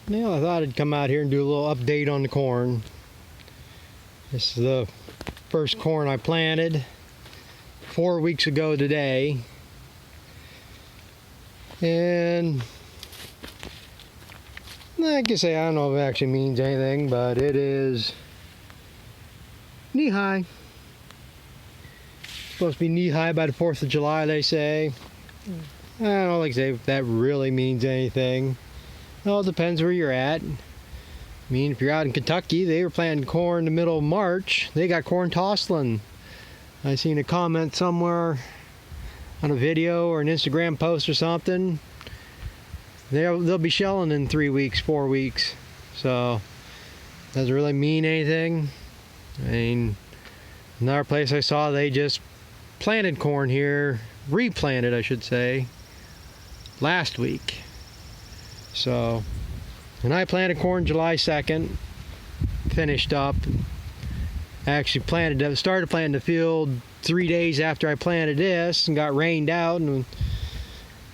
Well, I thought I'd come out here and do a little update on the corn. This is the first corn I planted 4 weeks ago today. And I can say, I don't know if it actually means anything, but it is knee-high. Supposed to be knee-high by the 4th of July, they say. I don't know, like I say, if that really means anything. Well, it depends where you're at. I mean, if you're out in Kentucky, they were planting corn in the middle of March. They got corn tossling. I seen a comment somewhere on a video or an Instagram post or something. They'll be shelling in 3 weeks, 4 weeks. So, doesn't really mean anything. I mean, another place I saw, they just planted corn here, replanted, I should say, last week. So, and I planted corn July 2nd, finished up. I actually started planting the field 3 days after I planted this and got rained out. And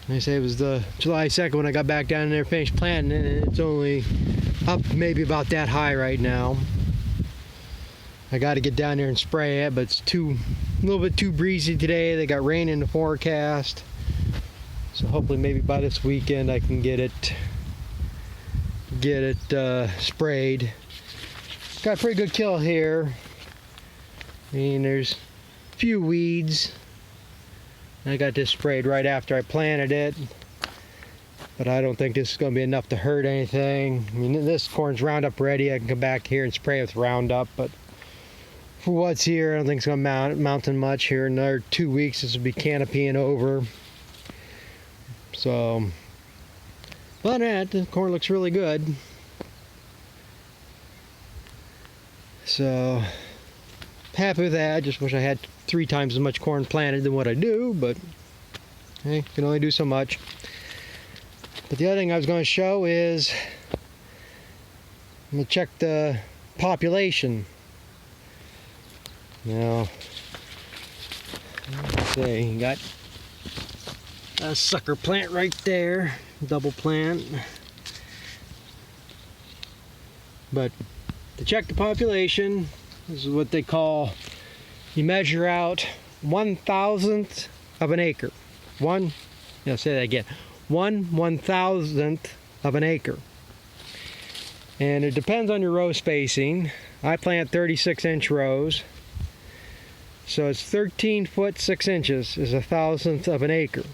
I say it was the July 2nd when I got back down there, finished planting it, and it's only up maybe about that high right now. I got to get down there and spray it, but it's a little bit too breezy today. They got rain in the forecast. So hopefully maybe by this weekend I can get it sprayed. Got a pretty good kill here. I mean, there's a few weeds. I got this sprayed right after I planted it, but I don't think this is going to be enough to hurt anything. I mean, this corn's Roundup ready. I can come back here and spray with Roundup, but for what's here, I don't think it's going to mount in much. Here in another 2 weeks, this will be canopying over. So, but the corn looks really good. So, happy with that. I just wish I had 3 times as much corn planted than what I do, but hey, can only do so much. But the other thing I was going to show is I'm going to check the population. Now, let's see, you got a sucker plant right there, double plant. But to check the population, this is what they call, you measure out 1/1000th of an acre. Say that again. 1/1000th of an acre. And it depends on your row spacing. I plant 36-inch rows. So it's 13 foot 6 inches is 1/1000th of an acre.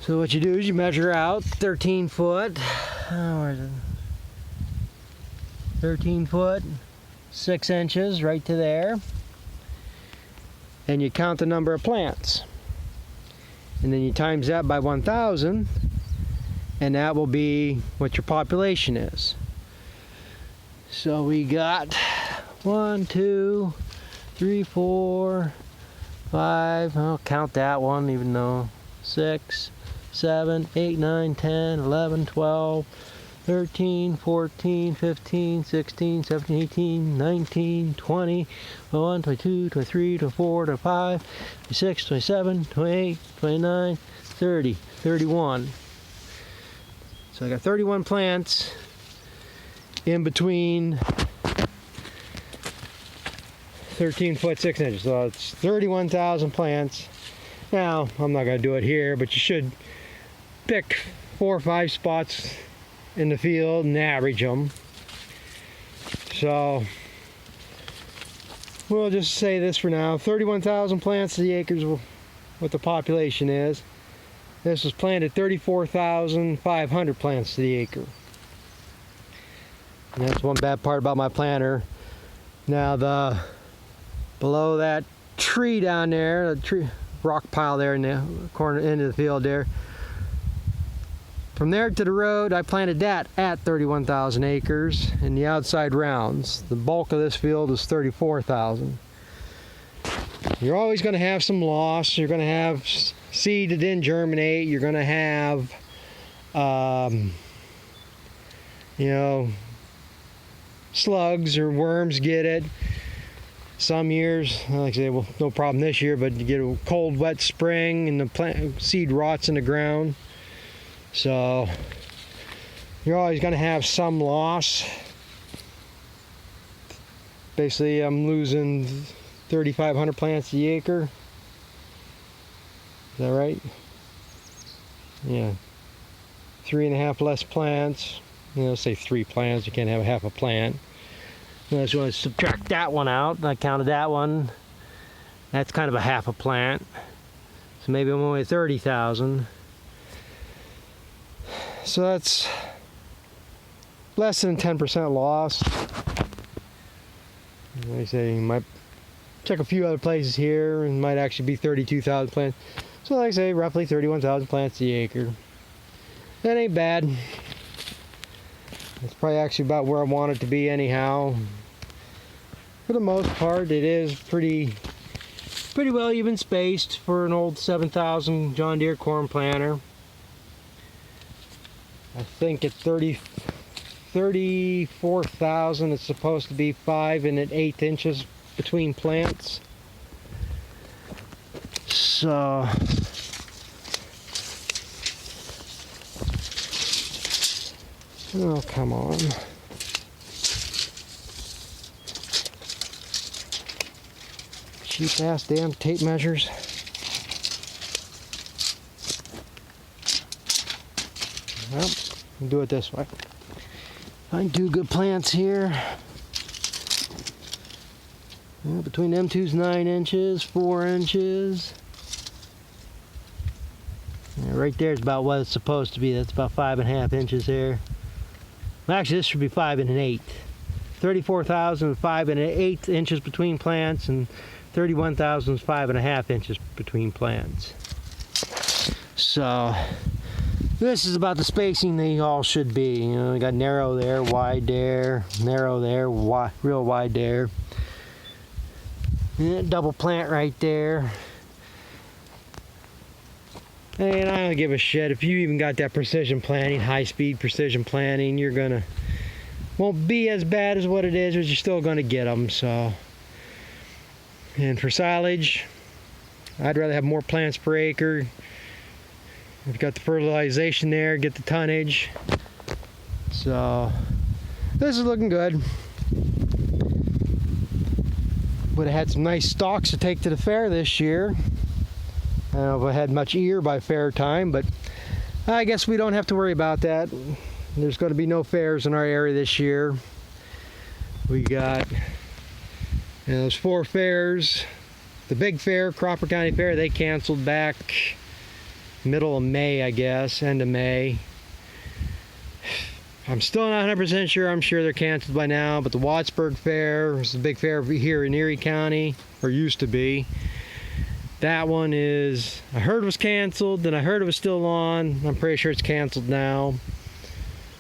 So what you do is you measure out 13 foot. Where is it? 13 foot 6 inches right to there. And you count the number of plants. And then you times that by 1,000. And that will be what your population is. So we got 1, 2, 3, 4, 5, I'll count that one even though, 6, 7, 8, 9, 10, 11, 12, 13, 14, 15, 16, 17, 18, 19, 20, 21, 22, 23, 24, 25, 26, 27, 28, 29, 30, 31. So I got 31 plants in between 13 foot 6 inches, so it's 31,000 plants. Now, I'm not going to do it here, but you should pick 4 or 5 spots in the field and average them. So, we'll just say this for now. 31,000 plants to the acres, what the population is. This was planted 34,500 plants to the acre. And that's one bad part about my planter. Now, below that tree down there, the rock pile there in the corner end of the field there, from there to the road, I planted that at 31,000 acres in the outside rounds. The bulk of this field is 34,000. You're always going to have some loss. You're going to have seed that didn't germinate. You're going to have, slugs or worms get it. Some years, like I say, well, no problem this year, but you get a cold, wet spring and the seed rots in the ground. So you're always going to have some loss. Basically, I'm losing 3,500 plants the acre. Is that right? Yeah. 3.5 less plants. You know, say 3 plants. You can't have half a plant. I just want to subtract that one out. I counted that one. That's kind of a half a plant. So maybe I'm only at 30,000. So that's less than 10% loss. Like I say, you might check a few other places here and might actually be 32,000 plants. So like I say, roughly 31,000 plants the acre. That ain't bad. It's probably actually about where I want it to be anyhow. For the most part, it is pretty well even spaced for an old 7,000 John Deere corn planter. I think at 34,000 it's supposed to be 5 1/8 inches between plants. So oh, come on. Cheap ass damn tape measures. Well, we'll do it this way. Find 2 good plants here. Yeah, between them two's 9 inches, 4 inches. Yeah, right there is about what it's supposed to be. That's about 5.5 inches there. Well, actually, this should be 5 1/8. 34,000, 5 1/8 inches between plants, and 31,000 is 5.5 inches between plants. So this is about the spacing they all should be. You know, we got narrow there, wide there, narrow there, real wide there. And double plant right there. And I don't give a shit if you even got that precision planting, high-speed precision planting. You're gonna won't be as bad as what it is, but you're still gonna get them. So, and for silage, I'd rather have more plants per acre. We've got the fertilization there, get the tonnage. So this is looking good. Would have had some nice stalks to take to the fair this year. I don't know if I had much ear by fair time, but I guess we don't have to worry about that. There's going to be no fairs in our area this year. We got those 4 fairs. The big fair, Crawford County Fair, they canceled back middle of May, I guess, end of May. I'm still not 100% sure. I'm sure they're canceled by now, but the Wattsburg Fair is the big fair here in Erie County, or used to be. That one is, I heard was canceled, then I heard it was still on. I'm pretty sure it's canceled now.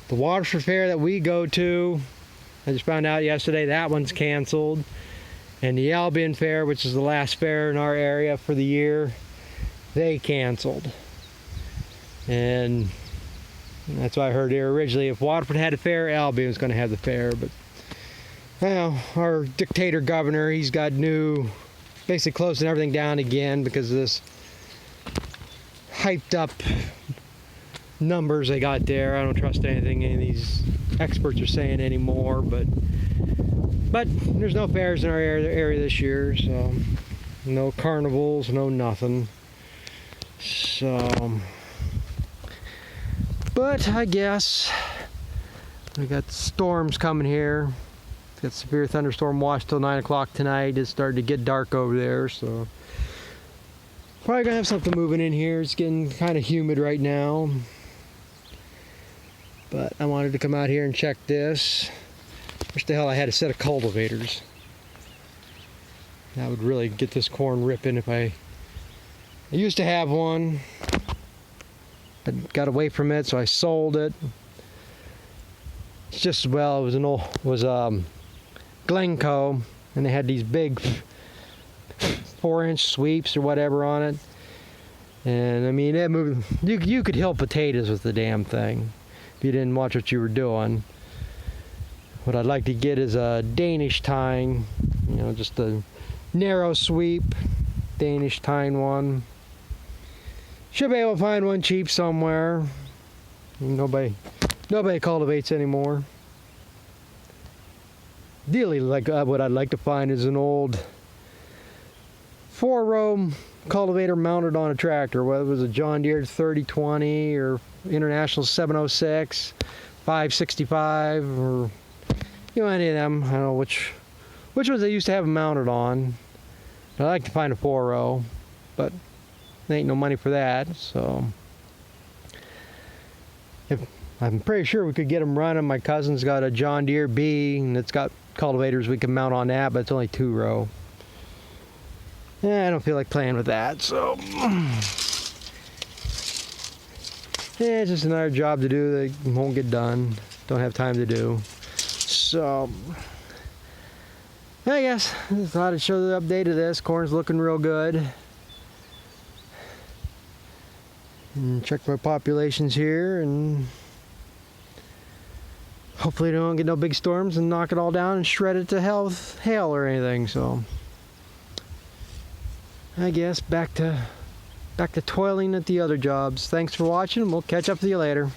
The Waterford Fair that we go to, I just found out yesterday, that one's canceled. And the Albion Fair, which is the last fair in our area for the year, they canceled. And that's why I heard here originally, if Waterford had a fair, Albion was going to have the fair. But, well, our dictator governor, he's got new, basically closing everything down again because of this hyped up numbers they got there. I don't trust anything any of these experts are saying anymore, but there's no fairs in our area this year, so no carnivals, no nothing. So, but I guess we got storms coming here. Got severe thunderstorm watch till 9 o'clock tonight. It's starting to get dark over there, so probably gonna have something moving in here. It's getting kind of humid right now, but I wanted to come out here and check this. Wish the hell I had a set of cultivators. That would really get this corn ripping. If I used to have one, but got away from it, so I sold it. It's just, well, it was an old, Glencoe, and they had these big 4-inch sweeps or whatever on it. And I mean, it moved. You could hill potatoes with the damn thing if you didn't watch what you were doing. What I'd like to get is a Danish tine, you know, just a narrow sweep Danish tine one. Should be able to find one cheap somewhere. Nobody Nobody cultivates anymore. Ideally, like what I'd like to find is an old 4-row cultivator mounted on a tractor, whether it was a John Deere 3020 or International 706, 565, or any of them. I don't know which ones they used to have them mounted on. I'd like to find a 4-row, but there ain't no money for that. So I'm pretty sure we could get them running. My cousin's got a John Deere B, and it's got cultivators we can mount on that, but it's only 2-row. Yeah, I don't feel like playing with that, so yeah, it's just another job to do that won't get done. Don't have time to do. So I guess I just thought I'd show the update of this. Corn's looking real good. And check my populations here, and hopefully they don't get no big storms and knock it all down and shred it to hail or anything. So I guess back to toiling at the other jobs. Thanks for watching. We'll catch up with you later.